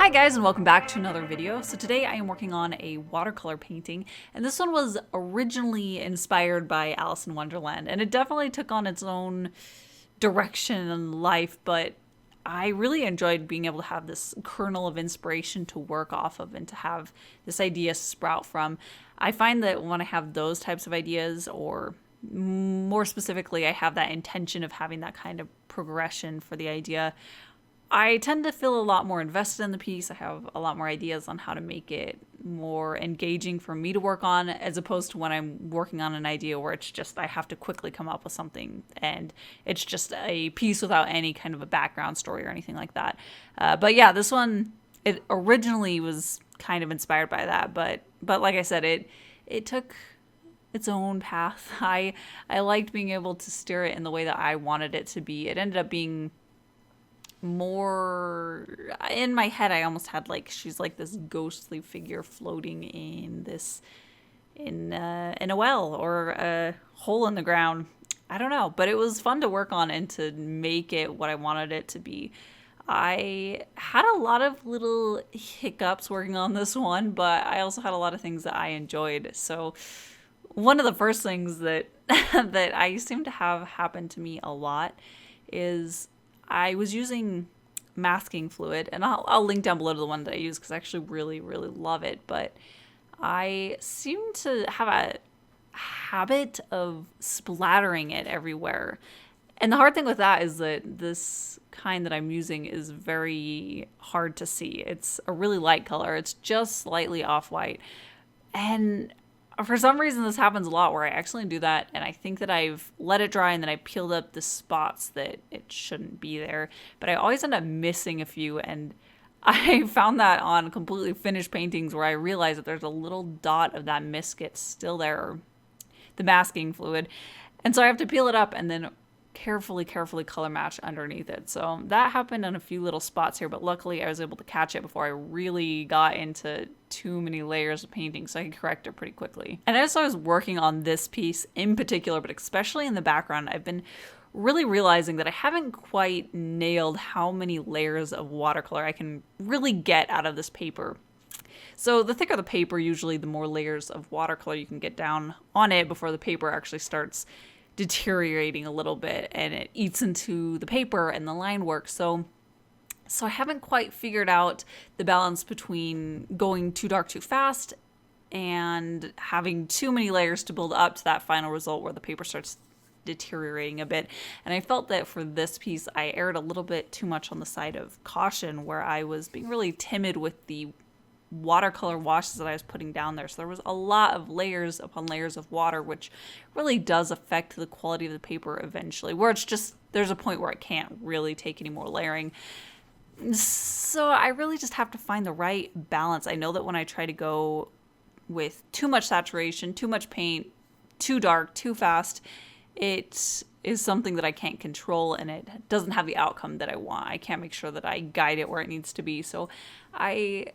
Hi guys, and welcome back to another video. So today I am working on a watercolor painting, and this one was originally inspired by Alice in Wonderland, and it definitely took on its own direction in life, but I really enjoyed being able to have this kernel of inspiration to work off of and to have this idea sprout from. I find that when I have those types of ideas, or more specifically, I have that intention of having that kind of progression for the idea, I tend to feel a lot more invested in the piece. I have a lot more ideas on how to make it more engaging for me to work on, as opposed to when I'm working on an idea where it's just I have to quickly come up with something and it's just a piece without any kind of a background story or anything like that. But yeah, this one, it originally was kind of inspired by that, but like I said, it took its own path. I liked being able to steer it in the way that I wanted it to be. It ended up being more in my head. I almost had like she's like this ghostly figure floating in this in a well or a hole in the ground. I don't know, but it was fun to work on and to make it what I wanted it to be. I had a lot of little hiccups working on this one, but I also had a lot of things that I enjoyed. So one of the first things that that I seem to have happen to me a lot is I was using masking fluid, and I'll link down below to the one that I use because I actually really love it, but I seem to have a habit of splattering it everywhere. And the hard thing with that is that this kind that I'm using is very hard to see. It's a really light color. It's just slightly off-white. And for some reason this happens a lot where I accidentally do that and I think that I've let it dry and then I peeled up the spots that it shouldn't be there, but I always end up missing a few. And I found that on completely finished paintings where I realize that there's a little dot of that biscuit still there, or the masking fluid, and so I have to peel it up and then carefully color match underneath it. So that happened on a few little spots here, but luckily I was able to catch it before I really got into too many layers of painting, so I could correct it pretty quickly. And as I was working on this piece in particular, but especially in the background, I've been really realizing that I haven't quite nailed how many layers of watercolor I can really get out of this paper. So the thicker the paper, usually the more layers of watercolor you can get down on it before the paper actually starts deteriorating a little bit and it eats into the paper and the line work. So I haven't quite figured out the balance between going too dark too fast and having too many layers to build up to that final result where the paper starts deteriorating a bit. And I felt that for this piece I erred a little bit too much on the side of caution, where I was being really timid with the watercolor washes that I was putting down there. So there was a lot of layers upon layers of water, which really does affect the quality of the paper eventually, where it's just, there's a point where I can't really take any more layering. So I really just have to find the right balance. I know that when I try to go with too much saturation, too much paint, too dark, too fast, it is something that I can't control and it doesn't have the outcome that I want. I can't make sure that I guide it where it needs to be. So I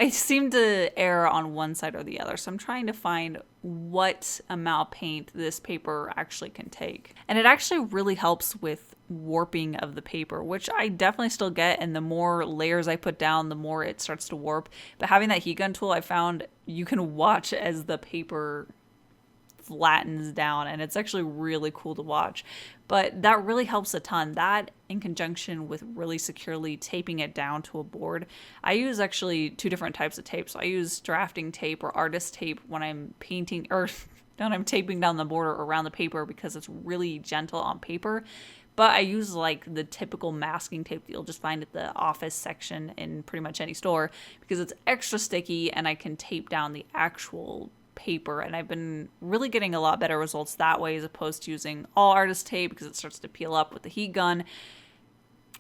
seem to err on one side or the other. So I'm trying to find what amount of paint this paper actually can take. And it actually really helps with warping of the paper, which I definitely still get. And the more layers I put down, the more it starts to warp. But having that heat gun tool, I found you can watch as the paper flattens down, and it's actually really cool to watch. But that really helps a ton. That in conjunction with really securely taping it down to a board. I use actually two different types of tape. So I use drafting tape or artist tape when I'm painting, or when I'm taping down the border around the paper, because it's really gentle on paper. But I use like the typical masking tape that you'll just find at the office section in pretty much any store, because it's extra sticky and I can tape down the actual paper. And I've been really getting a lot better results that way, as opposed to using all artist tape, because it starts to peel up with the heat gun.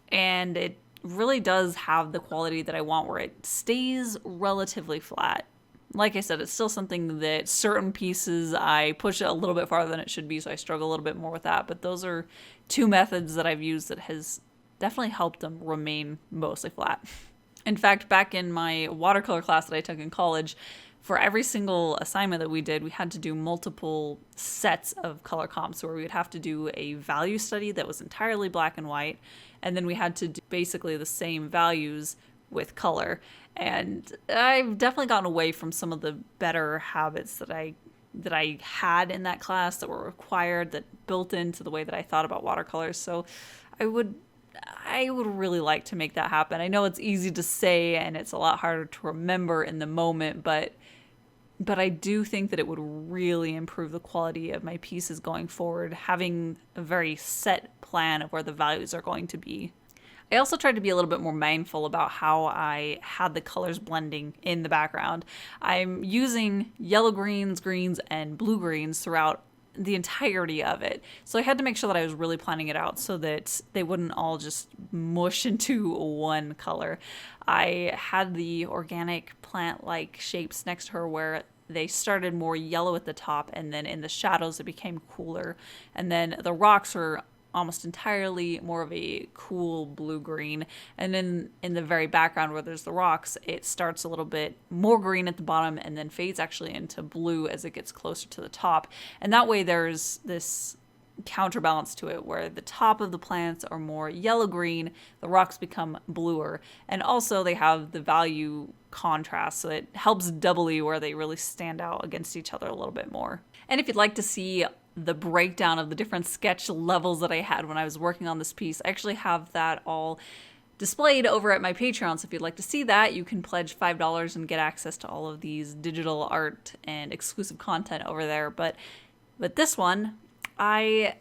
And it really does have the quality that I want, where it stays relatively flat. Like I said, it's still something that certain pieces I push it a little bit farther than it should be, so I struggle a little bit more with that. But those are two methods that I've used that has definitely helped them remain mostly flat. In fact, back in my watercolor class that I took in college, for every single assignment that we did, we had to do multiple sets of color comps, where we would have to do a value study that was entirely black and white, and then we had to do basically the same values with color. And I've definitely gotten away from some of the better habits that I had in that class that were required, that built into the way that I thought about watercolors. So I would really like to make that happen. I know it's easy to say and it's a lot harder to remember in the moment, but I do think that it would really improve the quality of my pieces going forward, having a very set plan of where the values are going to be. I also tried to be a little bit more mindful about how I had the colors blending in the background. I'm using yellow greens, greens, and blue greens throughout the entirety of it. So I had to make sure that I was really planning it out so that they wouldn't all just mush into one color. I had the organic plant-like shapes next to her where they started more yellow at the top, and then in the shadows it became cooler. And then the rocks were almost entirely more of a cool blue-green. And then in the very background where there's the rocks, it starts a little bit more green at the bottom and then fades actually into blue as it gets closer to the top. And that way there's this counterbalance to it where the top of the plants are more yellow-green, the rocks become bluer. And also they have the value contrast, so it helps doubly where they really stand out against each other a little bit more. And if you'd like to see the breakdown of the different sketch levels that I had when I was working on this piece, I actually have that all displayed over at my Patreon. So if you'd like to see that, you can pledge $5 and get access to all of these digital art and exclusive content over there. But this one, as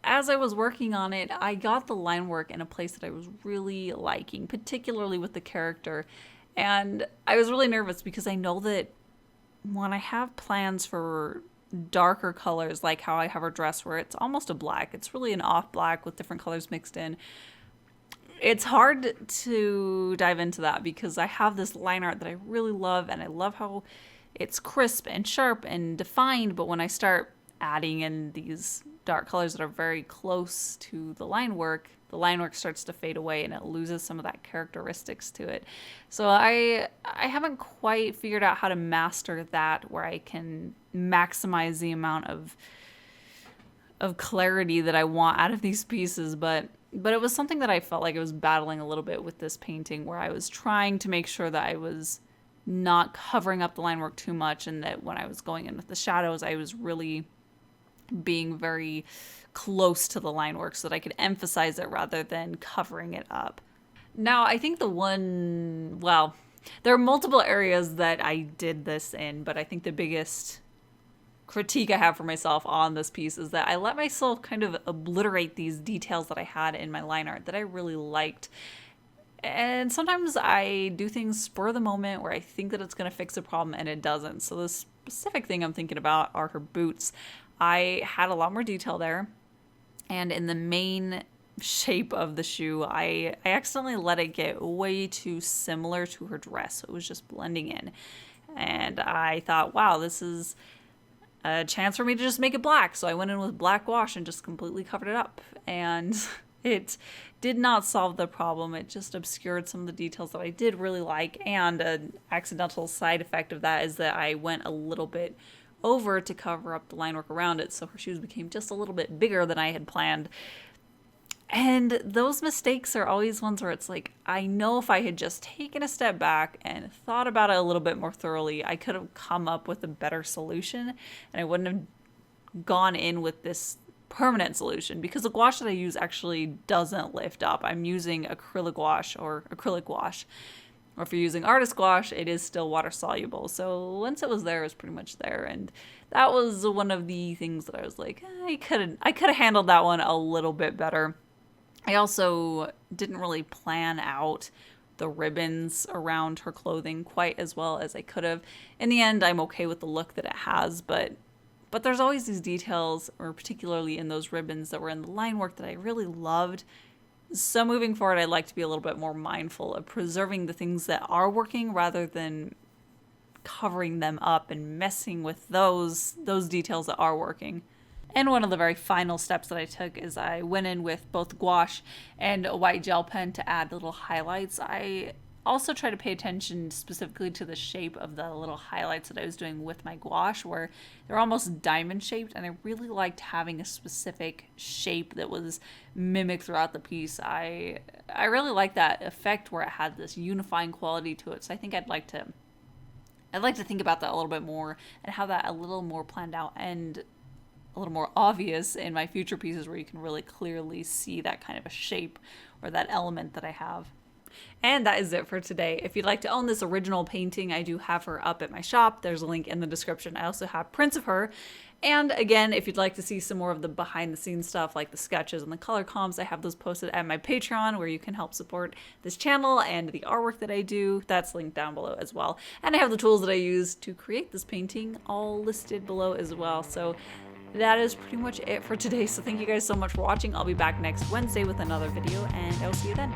I was working on it, I got the line work in a place that I was really liking, particularly with the character. And I was really nervous because I know that when I have plans for darker colors, like how I have her dress where it's almost a black, it's really an off black with different colors mixed in, it's hard to dive into that because I have this line art that I really love, and I love how it's crisp and sharp and defined, but when I start adding in these dark colors that are very close to the line work starts to fade away and it loses some of that characteristics to it. So I haven't quite figured out how to master that where I can maximize the amount of clarity that I want out of these pieces, but it was something that I felt like I was battling a little bit with this painting, where I was trying to make sure that I was not covering up the line work too much, and that when I was going in with the shadows, I was really being very close to the line work so that I could emphasize it rather than covering it up. Now, I think there are multiple areas that I did this in, but I think the biggest critique I have for myself on this piece is that I let myself kind of obliterate these details that I had in my line art that I really liked. And sometimes I do things spur of the moment where I think that it's going to fix a problem and it doesn't. So the specific thing I'm thinking about are her boots. I had a lot more detail there. And in the main shape of the shoe, I accidentally let it get way too similar to her dress. So it was just blending in. And I thought, wow, this is a chance for me to just make it black. So I went in with black gouache and just completely covered it up. And it did not solve the problem. It just obscured some of the details that I did really like. And an accidental side effect of that is that I went a little bit over to cover up the line work around it, so her shoes became just a little bit bigger than I had planned. And those mistakes are always ones where it's like, I know if I had just taken a step back and thought about it a little bit more thoroughly, I could have come up with a better solution, and I wouldn't have gone in with this permanent solution, because the gouache that I use actually doesn't lift up. I'm using acrylic gouache, or if you're using artist gouache, it is still water soluble. So once it was there, it was pretty much there. And that was one of the things that I was like, I could have handled that one a little bit better. I also didn't really plan out the ribbons around her clothing quite as well as I could have. In the end, I'm okay with the look that it has, but there's always these details, or particularly in those ribbons that were in the line work, that I really loved. So moving forward, I'd like to be a little bit more mindful of preserving the things that are working rather than covering them up and messing with those details that are working. And one of the very final steps that I took is I went in with both gouache and a white gel pen to add little highlights. I also try to pay attention specifically to the shape of the little highlights that I was doing with my gouache, where they're almost diamond shaped, and I really liked having a specific shape that was mimicked throughout the piece. I I really like that effect where it had this unifying quality to it. So I think I'd like to think about that a little bit more and have that a little more planned out and a little more obvious in my future pieces where you can really clearly see that kind of a shape or that element that I have. And that is it for today. If you'd like to own this original painting, I do have her up at my shop. There's a link in the description. I also have prints of her. And again, if you'd like to see some more of the behind the scenes stuff like the sketches and the color comps, I have those posted at my Patreon where you can help support this channel and the artwork that I do. That's linked down below as well. And I have the tools that I use to create this painting all listed below as well. So that is pretty much it for today. So thank you guys so much for watching. I'll be back next Wednesday with another video and I'll see you then.